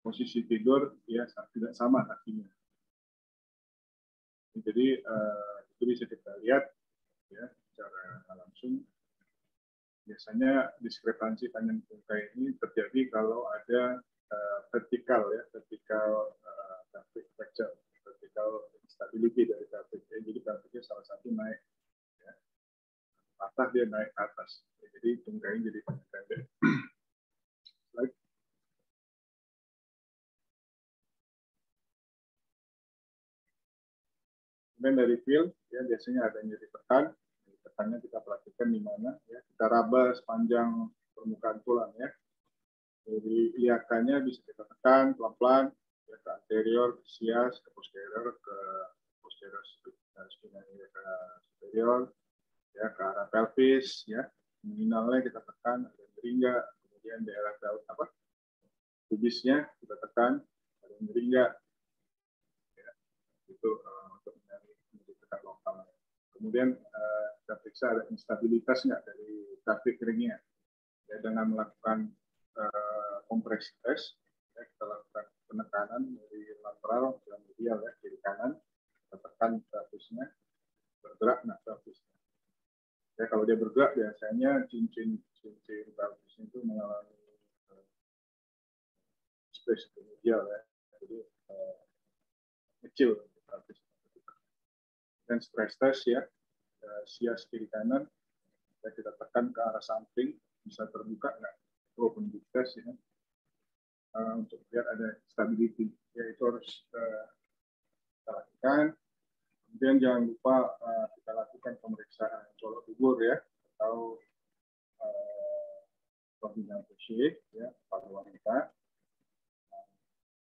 posisi tidur ya tidak sama kakinya. Jadi itu bisa kita lihat ya secara langsung. Biasanya diskrepansi panjang tungkai ini terjadi kalau ada vertikal pelvic fracture, vertikal instability dari pelvic. Jadi pelviknya salah satu naik, ya. Patah dia naik ke atas. Jadi tungkainya jadi pendek. Kemudian dari feel, ya biasanya ada nyeri tekan. Tekannya kita perhatikan di mana, ya kita raba sepanjang permukaan tulang, ya. Jadi lihakannya bisa kita tekan pelan-pelan ya, ke anterior, ke sias, ke posterior, superior, ya ke arah pelvis, ya. Nominalnya kita tekan, ada nyeri enggak, kemudian daerah pubisnya kita tekan, ada nyeri enggak, ya. Itu untuk mencari tekan lokal. Kemudian kita periksa ada instabilitas nggak dari pelvic ringnya, ya, dengan melakukan kompresi tes, ya, kita lakukan penekanan dari lateral ke medial, ya, kiri kanan, kita tekan pelvisnya, bergerak nah pelvisnya. Ya, kalau dia bergerak biasanya cincin pelvisnya itu mengalami space ke medial, ya, jadi kecil pelvis. Dan stress test ya, sias kiri kanan, ya, kita tekan ke arah samping, bisa terbuka nggak? Open book test ya, untuk lihat ada stability, ya itu harus kita lakukan. Kemudian jangan lupa kita lakukan pemeriksaan colok dubur ya, atau vaginal pusing ya pada wanita,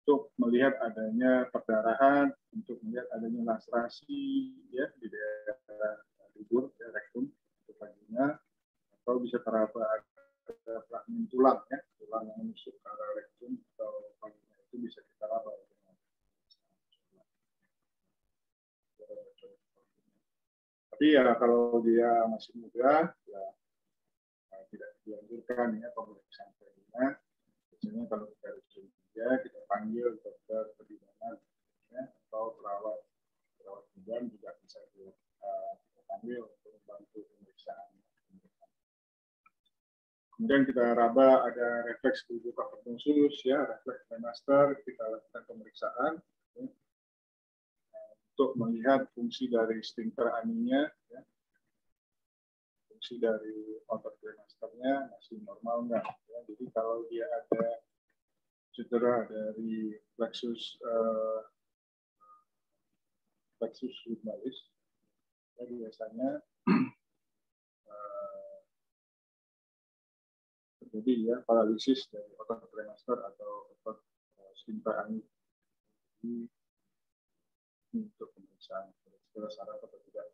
untuk melihat adanya perdarahan, untuk melihat adanya laserasi ya di daerah dubur, ya, rektum, atau vagina, atau bisa teraba ada fragmen tulang ya, tulang yang menusuk ke arah rektum atau vagina, itu bisa kita raba. Tapi ya kalau dia masih muda, ya tidak dianjurkan ya pemeriksaan vagina. Biasanya kalau kita dia kita panggil dokter kebidanan ya, atau perawat bidan juga bisa kita panggil untuk membantu pemeriksaan. Kemudian kita raba ada refleks tubuh kaki khusus ya, refleks master, kita lakukan pemeriksaan ya, untuk melihat fungsi dari sphincter aninya ya, fungsi dari otot masternya masih normal enggak ya. Jadi kalau dia ada cedera dari plexus lumbalis, ya, biasanya terjadi ya paralisis dari otot master atau otot sphincter ani. Untuk pemeriksaan cedera saraf atau tidak.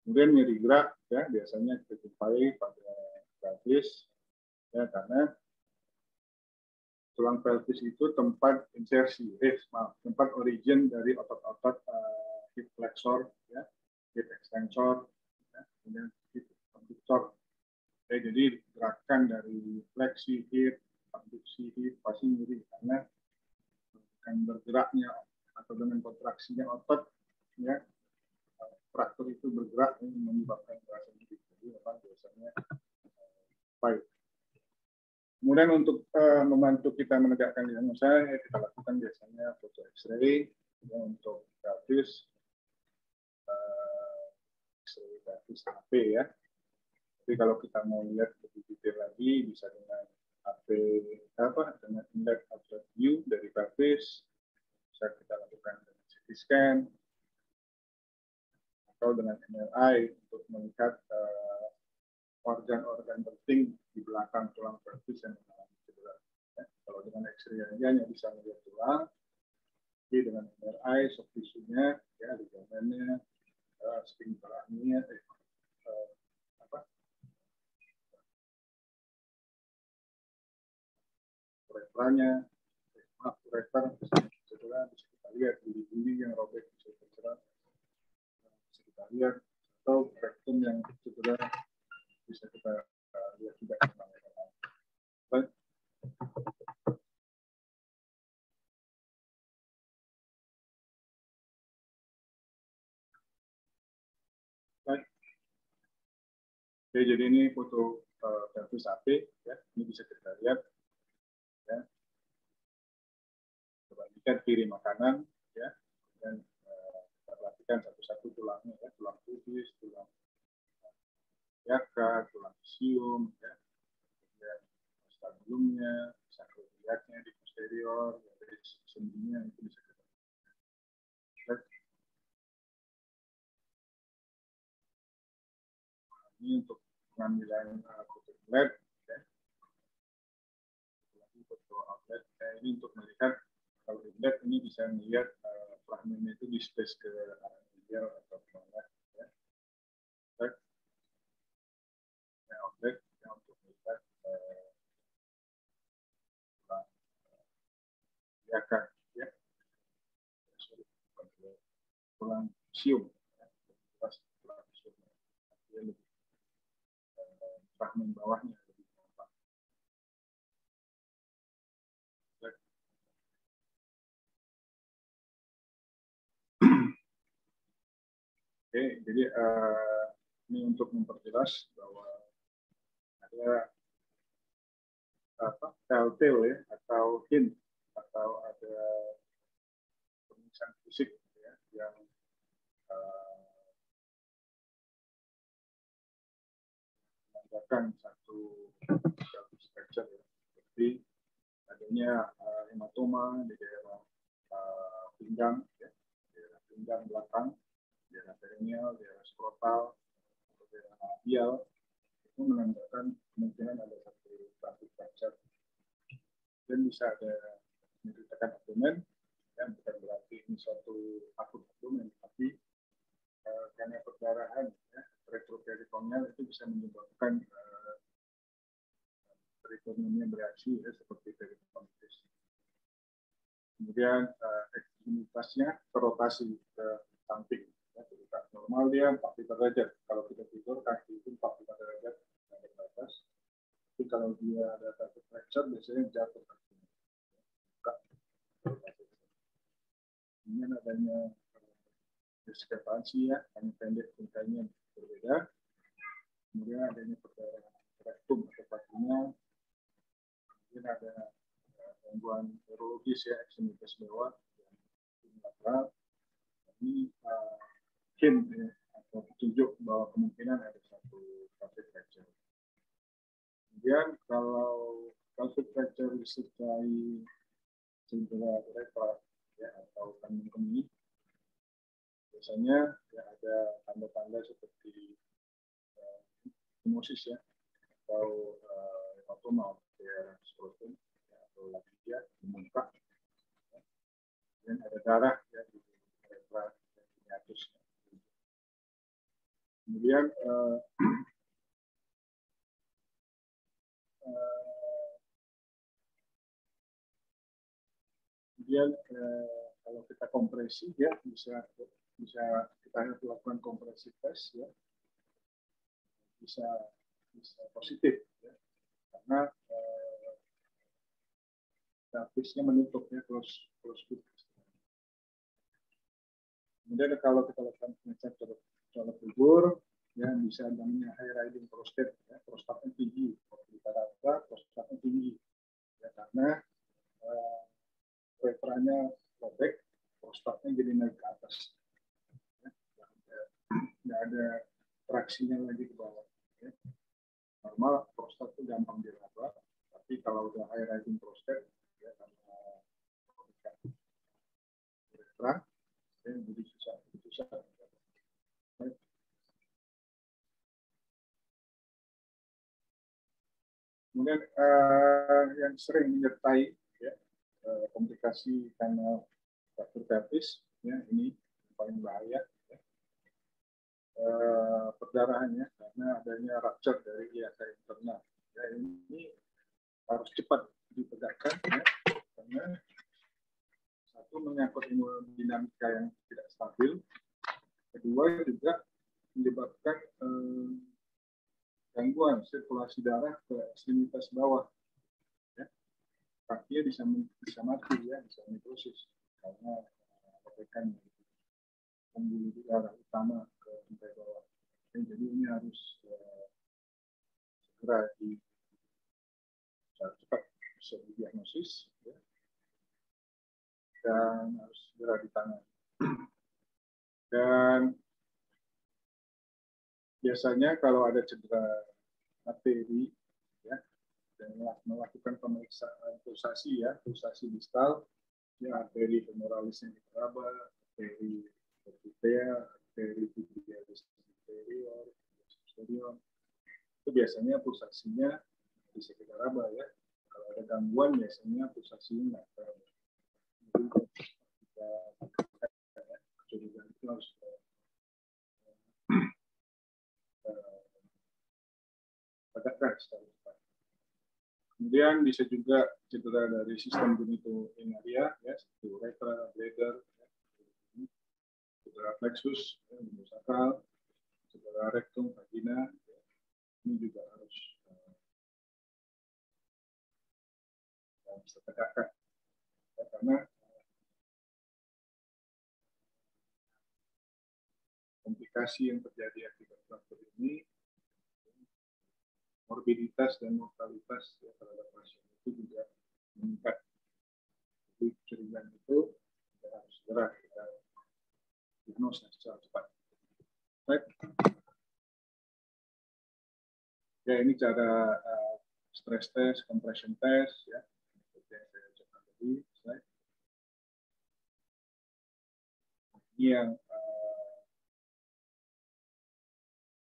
Kemudian nyeri gerak ya biasanya kita jumpai pada pelvis ya, karena tulang pelvis itu tempat insersi, tempat origin dari otot-otot hip flexor ya, hip extensor ya, kemudian hip abductor. Ya, jadi gerakan dari fleksi hip, abduksi hip pasti nyeri karena akan bergeraknya atau dengan kontraksinya otot ya, fraktur itu bergerak menyebabkan rasa nyeri. Jadi memang biasanya baik. Kemudian untuk membantu kita menegakkan diagnosa, ya, kita lakukan biasanya foto X-ray ya, untuk pelvis, X-ray pelvis HP ya. Tapi kalau kita mau lihat lebih detail lagi, bisa dengan HP dengan index ultra view dari pelvis, bisa kita lakukan dengan CT scan atau dengan MRI untuk melihat organ-organ penting di belakang tulang pelvis yang mengalami cedera. Ya, kalau dengan X-ray aja hanya bisa melihat tulang, tapi dengan MRI soft tissue-nya, ya, ligaменnya, sphincter aninya, uretranya, ureter cedera bisa kita lihat, duri-duri yang robek bisa cedera bisa kita lihat, atau rektum yang cedera bisa kita lihat juga. Baik. Oke, jadi ini foto pelvis AP, ya. Ini bisa kita lihat, ya. Coba lihat kiri makanan, ya, dan kita perhatikan satu-satu tulangnya, ya, tulang pubis, tulang yaka, tulang isium, ya, kemudian stabulumnya, sakroiliaknya di posterior, ya, dari sendinya itu bisa kita lihat. Ini untuk pengambilan foto lab, ya. Foto outlet, ini untuk melihat kalau di lab ini bisa melihat fragmennya itu di space ke arah medial atau kemana, ya. Outlet yang untuk melihat gerakan, ya, tulang sium, ya. Tulang sium, ya, lebih fragmen bawahnya lebih nampak. Oke, jadi ini untuk memperjelas bahwa ada telltale, ya, atau hint, atau ada pemeriksaan fisik, ya, yang menandakan satu structure, ya, seperti adanya hematoma di daerah pinggang, ya, daerah pinggang belakang, daerah perineal, daerah skrotal, atau daerah labial, itu menandakan kemungkinan ada satu fracture. Dan bisa ada menceritakan abdomen, yang bukan berarti ini suatu akut abdomen, tapi karena perdarahan, ya, retroperitoneal itu bisa menyebabkan peritoneumnya bereaksi, ya, seperti peritonitis. Kemudian ekstremitasnya terrotasi ke samping, ya, normal dia 45 derajat. Kalau kita tidur kaki itu 45 derajat ke atas. Tapi kalau dia ada satu fracture biasanya jatuh kakinya. Kemudian adanya diskrepansi, ya, hanya pendek tingkahnya berbeda. Kemudian adanya perdarahan rektum atau vagina. Kemudian ada gangguan neurologis, ya, ekstremitas bawah yang unilateral. Ini hint, ya, atau petunjuk bahwa kemungkinan ada satu pelvic fracture. Kemudian kalau pelvic fracture disertai cedera uretra, ya, atau kandung kemih, biasanya, ya, ada tanda-tanda seperti hemosis, ya, atau hematoma daerah skrotum, ya, atau labia di muka, ya. Dan ada darah, ya, di uretra dan di hiatus, ya. Kemudian kalau kita kompresi, ya, bisa kita lakukan kompresi tes, ya, bisa positif, ya, karena pelvisnya menutup, ya, close. Kemudian kalau kita lakukan pengecekan colok kubur, ya, bisa namanya high riding prostate, ya, prostatnya tinggi. Kalau kita rata prostatnya tinggi, ya, karena uretranya robek, prostatnya jadi naik ke atas, ya. Nggak ada traksinya lagi ke bawah, ya. Normal prostat itu gampang diraba, tapi kalau udah high riding prostate, ya, karena uretra, ya, jadi susah. Kemudian yang sering menyertai, ya, komplikasi karena fracture pelvis, ya, ini yang paling bahaya, ya. Perdarahannya karena adanya rupture dari IATA internal, ya, ini harus cepat ditegakkan, ya, karena satu menyangkut hemodinamika yang tidak stabil, kedua juga menyebabkan gangguan sirkulasi darah ke ekstremitas bawah, ya. Kakinya bisa mati, ya, bisa nekrosis karena robekan pembuluh darah utama ke lantai bawah. Jadi ini harus segera cepat bisa didiagnosis, ya, dan harus segera ditangani. Dan biasanya kalau ada cedera arteri, ya, dan melakukan pemeriksaan pulsasi, ya, pulsasi distal, ya, arteri femoralis yang diraba, arteri vertebral, arteri tibialis superior, itu biasanya pulsasinya di sekitar raba, ya. Kalau ada gangguan biasanya pulsasinya nggak terlalu. Jadi kita curiga itu harus tegakkan secara cepat. Kemudian bisa juga cedera dari sistem genitourinaria, ya, seperti uretra, bladder, ya, cedera plexus, ya, sakral, cedera rektum, vagina, ya. Ini juga harus bisa tegakkan, ya, karena komplikasi yang terjadi akibat fraktur ini, morbiditas dan mortalitas, ya, terhadap pasien itu juga meningkat. Jadi kecurigaan itu kita harus segera kita diagnosa secara cepat. Baik. Ya, ini cara stress test, compression test, ya, seperti yang saya ucapkan tadi. Ini yang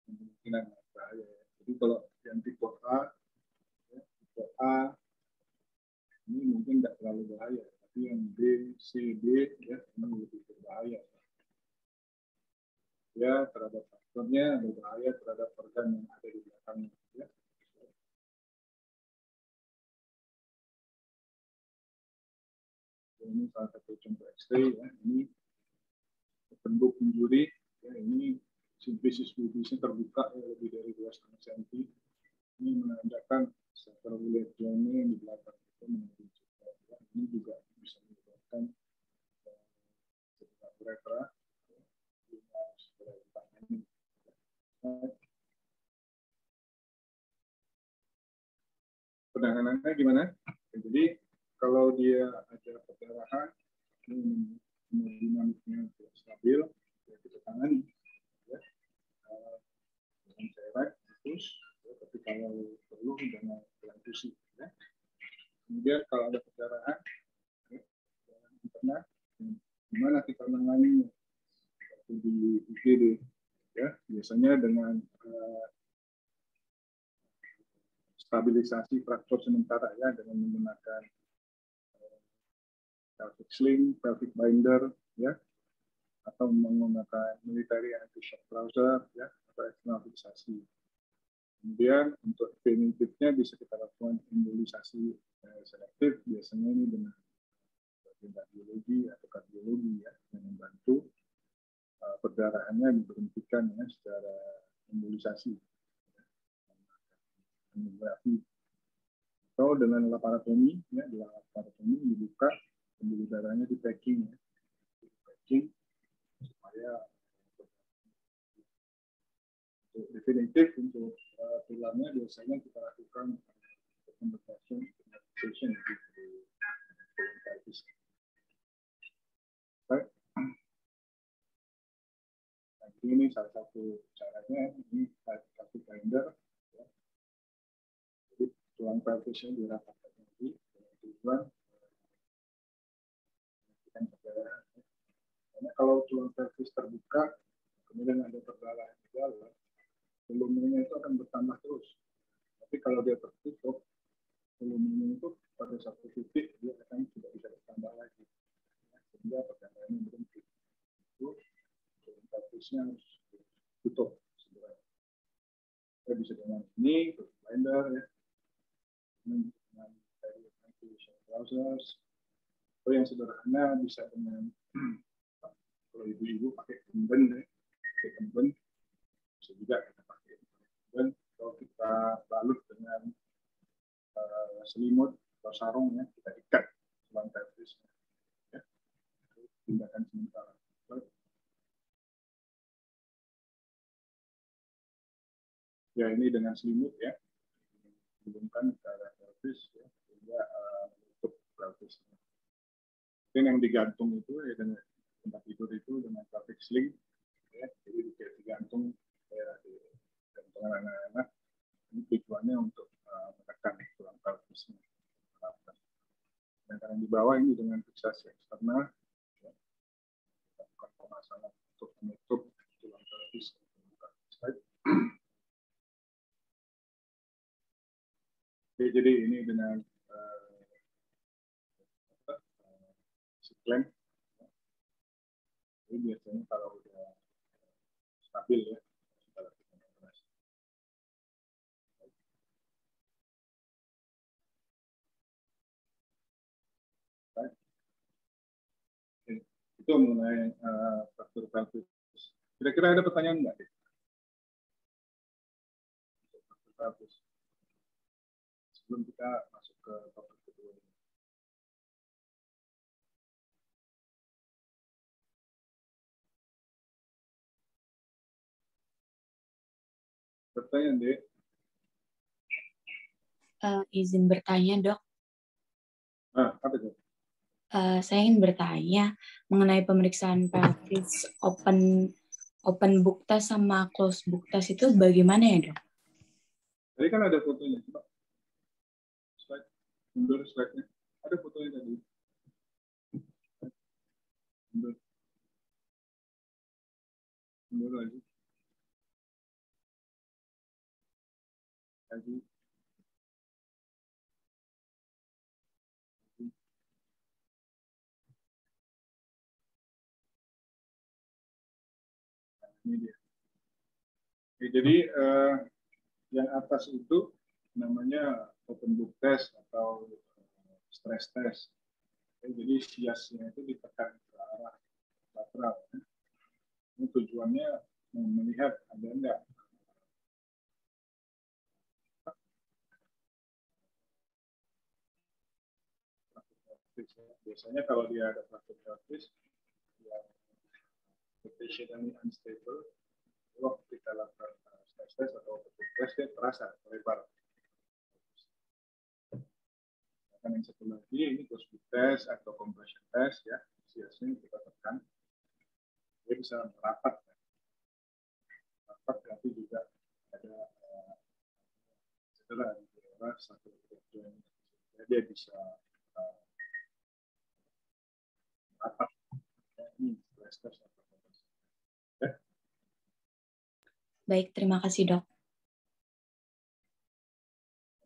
kemungkinan bahaya. Jadi kalau yang tipe A, ya, tipe A ini mungkin tidak terlalu bahaya, tapi yang B, C, D, ya, ini lebih berbahaya. Ya, terhadap faktornya berbahaya terhadap organ yang ada di belakangnya. Ya. Ini salah satu contoh X-ray, ya. Ini bentuk injuri, ya, ini simplicis pubisnya terbuka, ya, lebih dari 2,5 cm. Ini menandakan sacral joint di belakang itu menjadi cedera. Ya. Ini juga bisa menyebabkan cedera uretra. Penanganannya gimana? Jadi kalau dia ada perdarahan, hemodinamiknya tidak stabil, ya kita tangani, ya, dengan cairan, terus, ya, tapi kalau perlu dengan transfusi, ya. Kemudian kalau ada perdarahan, ya, interna, gimana kita menangani di IGD, ya, biasanya dengan stabilisasi fraktur sementara, ya, dengan menggunakan pelvic sling, pelvic binder, ya, atau menggunakan military anti-shock trouser, ya, atau eksternal fiksasi. Kemudian untuk definitifnya bisa kita lakukan embolisasi selektif, biasanya ini dengan biologi atau kardiologi, ya, yang membantu perdarahannya diberhentikan, ya, secara embolisasi, hemografi, atau dengan laparotomi, ya, laparotomi dibuka pembuluh darahnya di packing, ya, packing supaya untuk definitif untuk tulangnya biasanya kita lakukan conversion di pelvis. Ini salah satu caranya, ini pelvic binder, ya. Jadi tulang pelvisnya dirapatkan lagi dengan tujuan menghentikan perdarahan. Karena kalau tulang pelvis terbuka, kemudian ada perdarahan di dalam, volumenya itu akan bertambah terus. Tapi kalau dia tertutup, volumenya itu pada satu titik dia akan tidak bisa bertambah lagi, sehingga perdarahannya berhenti. Itu tulang pelvisnya harus tutup segera. Kita bisa dengan ini, binder, ya, dengan anti-shock trousers, atau yang sederhana bisa dengan kalau ibu-ibu pakai kemben, ya, pakai kemben, bisa juga kita pakai kemben. Kalau kita balut dengan selimut atau sarung, ya, kita ikat tulang pelvisnya, ya, tindakan sementara. Ya, ini dengan selimut, ya, menghubungkan ke area pelvis ya, sehingga menutup pelvisnya. Dan yang digantung itu ya dengan tempat tidur itu dengan pelvic sling ya, jadi digantung ya, di gantungan anak-anak. Ini tujuannya untuk menekan tulang pelvisnya. Dan yang di bawah ini dengan fiksasi eksternal ya, lakukan pemasangan untuk menutup tulang pelvis. Jadi ini dengan klem. Jadi biasanya kalau udah stabil ya, kita lakukan operasi. Itu mengenai fraktur pelvis. Kira-kira ada pertanyaan nggak? Fraktur pelvis. Sebelum kita masuk ke topik kedua. Pertanyaan, Dek. Izin bertanya, Dok. Apa itu? Saya ingin bertanya mengenai pemeriksaan pelvis open book test sama close book test itu bagaimana ya, Dok? Tadi kan ada fotonya, coba. Slide, mundur slide-nya. Ada fotonya tadi. Mundur. Mundur lagi. Lagi. Ini dia. Oke, jadi yang atas itu namanya open book test atau stress test. Oke, jadi siasnya itu ditekan ke arah lateral. Ini tujuannya melihat ada enggak biasanya kalau dia ada fraktur pelvis yang rotationally unstable, waktu kita lakukan stress test atau test dia terasa lebar. Yang satu lagi ini close book test atau compression test ya, siasnya kita tekan, dia bisa merapat. Rapat tapi juga ada cedera di daerah satu bagian, dia bisa merapat. Ini stress test atau compression. Ya. Baik, terima kasih, Dok.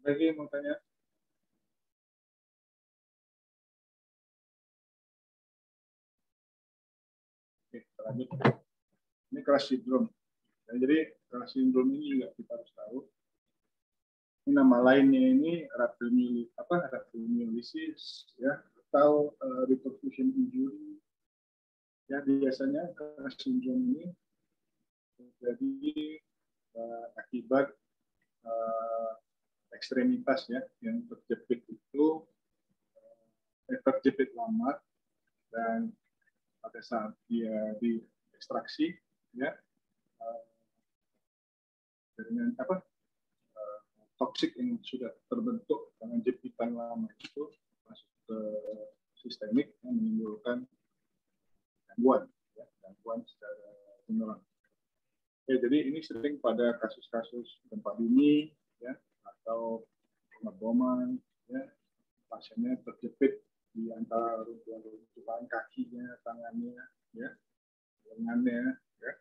Lagi mau tanya? Oke, lanjut. Ini crash syndrome. Ya, jadi crash syndrome ini juga kita harus tahu. Ini nama lainnya ini rhabdomyolysis ya, atau reperfusion injury. Ya, biasanya crash syndrome ini terjadi akibat ekstremitas ya yang terjepit itu terjepit lama dan pada saat dia diekstraksi ya dengan toksik yang sudah terbentuk dengan jepitan lama itu masuk ke sistemik yang menimbulkan gangguan secara general. Ya, jadi ini sering pada kasus-kasus gempa bumi ya atau pengeboman ya, pasiennya terjepit di antara runtuhan kakinya, tangannya ya, lengannya ya.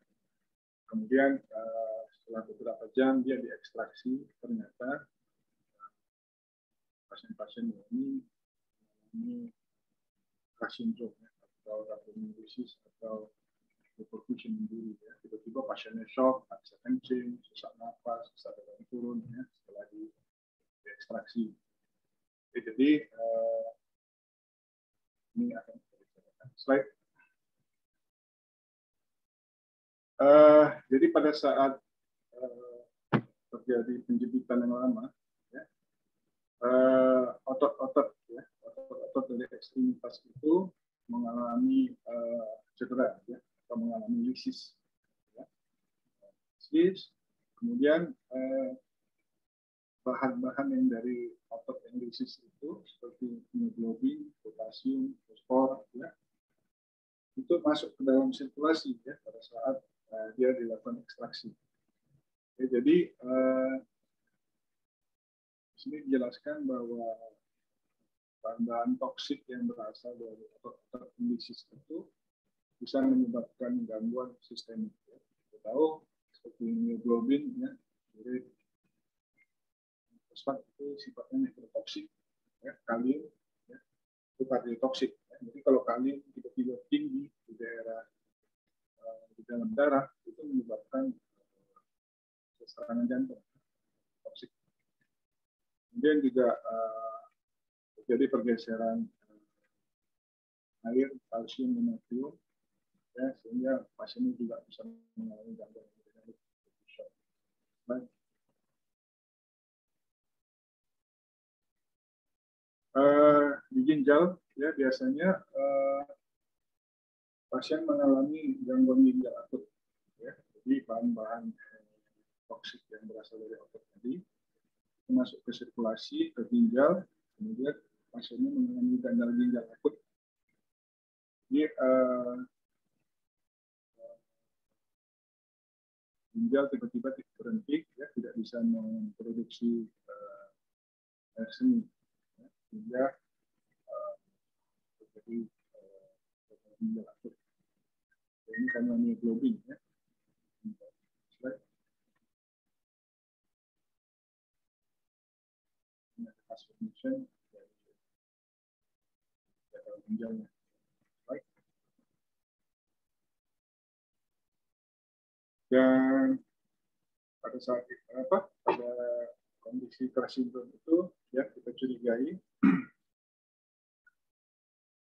Kemudian setelah beberapa jam dia diekstraksi, ternyata pasien-pasien ini crash syndrome ya, atau rhabdomyolysis atau reperfusion injury ya. Tiba-tiba pasiennya shock, tak bisa kencing, susah nafas, susah terbang turun ya setelah diekstraksi. Jadi ini akan kita bicarakan. Slide. Jadi pada saat terjadi penjepitan yang lama, ya, otot-otot dari ekstremitas itu mengalami cedera, ya, atau mengalami lisis. Ya. Lisis, kemudian bahan-bahan yang dari analisis itu seperti hemoglobin, potasium, fosfor, ya, itu masuk ke dalam sirkulasi ya pada saat dia dilakukan ekstraksi. Ya, jadi di sini dijelaskan bahwa bahan-bahan toksik yang berasal dari otot lisis itu bisa menyebabkan gangguan sistemik. Ya. Kita tahu seperti hemoglobin, ya, jadi fosfat itu sifatnya nekrotoksik, ya, kalium, ya, itu kardiotoksik. Ya. Jadi kalau kalium tiba-tiba tinggi di daerah di dalam darah itu menyebabkan serangan jantung, toksik. Kemudian juga terjadi pergeseran air, kalsium, dan natrium, ya, sehingga pasien juga bisa mengalami gangguan hemodinamik. Baik. Di ginjal, ya, biasanya pasien mengalami gangguan ginjal akut, ya. Jadi bahan-bahan toksik yang berasal dari otot tadi masuk ke sirkulasi ke ginjal, kemudian pasiennya mengalami gagal ginjal akut. Jadi ginjal tiba-tiba berhenti, ya, tidak bisa memproduksi air seni, ya, sehingga terjadi ginjal akut. Ini karena hemoglobin, ya. Transformation dari ginjalnya. Baik. Dan pada saat pada kondisi crash syndrome itu, ya, kita curigai,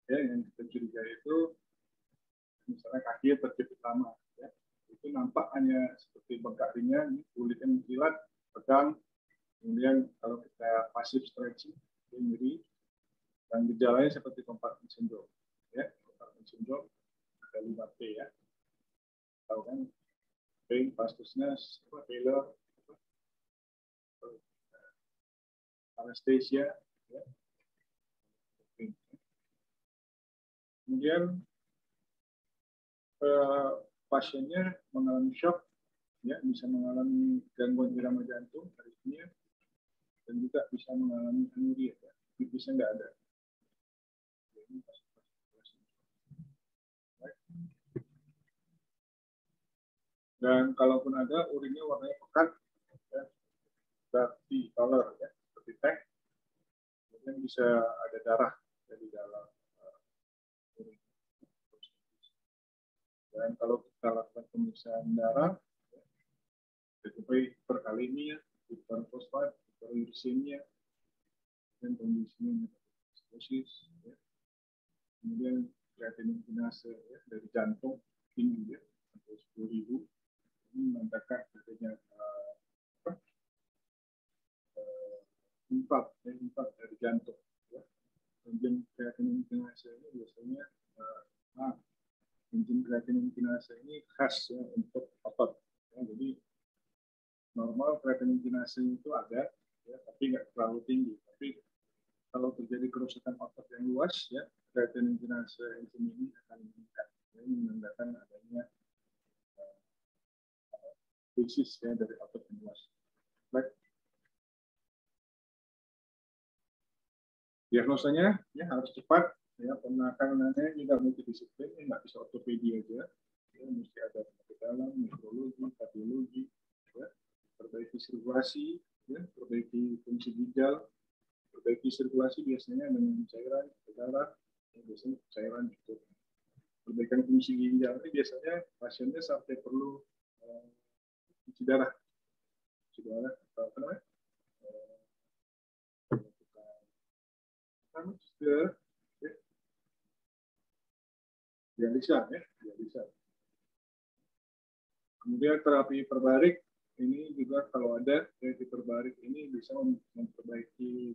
ya, yang kita curigai itu misalnya kaki terjepit lama, ya, itu nampak hanya seperti bengkak ringan, kulitnya mengkilat, tegang, kemudian kalau kita pasif stretching, nyeri, dan gejalanya seperti compartment syndrome, ya, compartment syndrome ada 5P, ya, tahu kan, pain, pastousness, failure, anesthesia, ya. Kemudian pasiennya mengalami shock, ya, bisa mengalami gangguan irama jantung, aritmia, dan juga bisa mengalami anuria, ya, bisa nggak ada. Dan kalaupun ada, urinnya warnanya pekat, ya, dirty color, ya, seperti teh, kemudian bisa ada darah dari dalam urin. Dan kalau kita lakukan pemeriksaan darah, hiperkalemia, hiperfosfat, hiperuricemia, dan kondisinya metabolisme, ya. Kemudian kreatinin kinase, ya, dari jantung tinggi, ya, sampai 10.000, ini menandakan adanya infak dari jantung, ya. Kemudian kreatinin kinase ini biasanya enzim kreatinin kinase ini khas, ya, untuk otot, ya. Jadi normal kreatinin kinase itu ada, ya, tapi nggak terlalu tinggi. Tapi kalau terjadi kerusakan otot yang luas, ya, kreatinin kinase enzim ini akan meningkat. Ini menandakan adanya krisis, ya, dari otot yang luas. Baik. Diagnosanya, ya, harus cepat, ya, penanganannya juga multidisiplin, ya, nggak bisa ortopedi aja, ya, mesti ada penyakit dalam, neurologi, kardiologi, ya, perbaiki sirkulasi, ya, perbaiki fungsi ginjal, perbaiki sirkulasi biasanya dengan cairan darah, ya, biasanya cairan itu. Perbaikan fungsi ginjal ini biasanya pasiennya sampai perlu cuci darah, apa namanya? Dialisa, ya, dialisa. Kemudian terapi hiperbarik ini juga kalau ada terapi hiperbarik ini bisa memperbaiki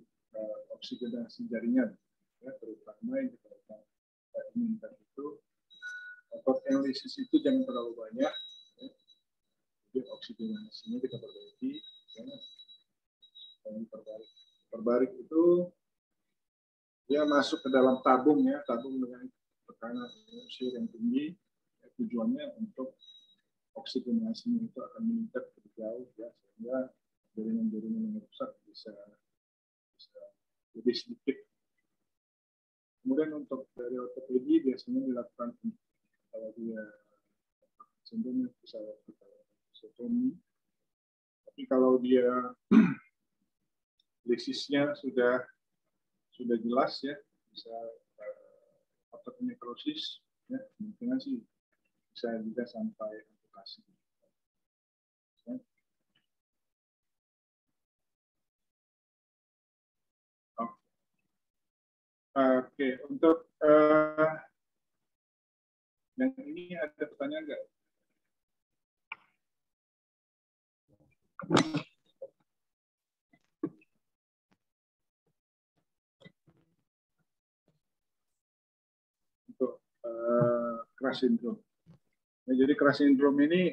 oksigenasi jaringan, ya, terutama yang kita inginkan itu otot yang lisis itu jangan terlalu banyak, ya. Jadi oksigenasinya kita perbaiki, ya, hiperbarik. Hiperbarik itu dia masuk ke dalam tabung ya, tabung dengan tekanan atmosfer yang tinggi. Ya, tujuannya untuk oksigenasinya itu akan meningkat lebih jauh ya, sehingga jaringan-jaringan yang rusak bisa lebih sedikit. Kemudian untuk dari ortopedi biasanya dilakukan kalau dia sindrom bisa osteotomi. Tapi kalau dia lesisnya sudah jelas ya, bisa otot nekrosis, ya, kemungkinan sih bisa juga sampai amputasi. Ya. Oke, untuk yang ini ada pertanyaan nggak? Untuk crash syndrome. Nah, jadi crash syndrome ini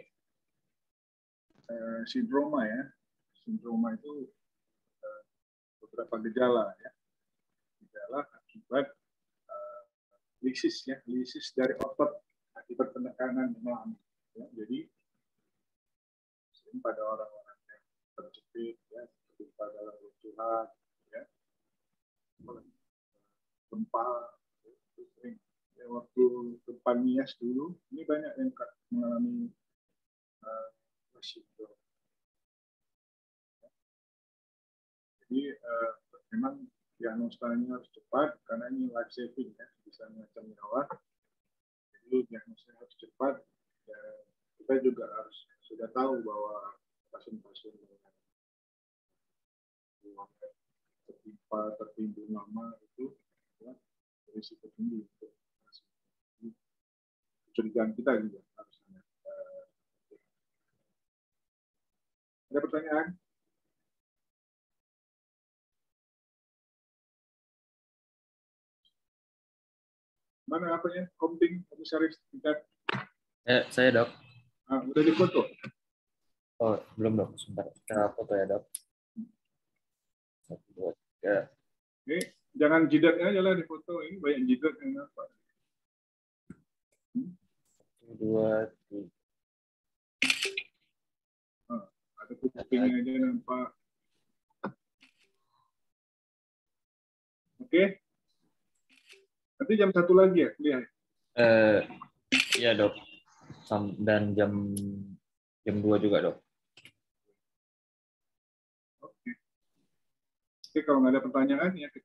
sindroma ya. Sindroma itu beberapa gejala ya. Gejala akibat lisis ya, lisis dari otot akibat penekanan yang lama. Ya, jadi pada orang-orang yang terjepit ya, seperti pada runtuhan ya, gempa, sering ya, waktu gempa Nias dulu ini banyak yang mengalami resiko. Jadi memang diagnosanya harus cepat karena ini life saving ya, bisa mengancam nyawa. Jadi diagnosanya harus cepat. Ya, kita juga harus sudah tahu bahwa pasien-pasien dengan tertimbun lama itu ya, risiko tinggi untuk kecurigaan kita juga harus ada pertanyaan? Mana apanya? Komping komisaris tingkat? Saya dok. Udah difoto? Oh belum dok, sebentar kita foto ya dok. 1, 2, 3. Oke, jangan jidatnya aja lah difoto, ini banyak jidat yang apa? 1, 2, 3. Ada kupingnya aja nampak. Oke. Nanti jam 1 lagi ya kuliah? Iya dok. Dan jam 2 juga dok. Oke, kalau nggak ada pertanyaan ya kita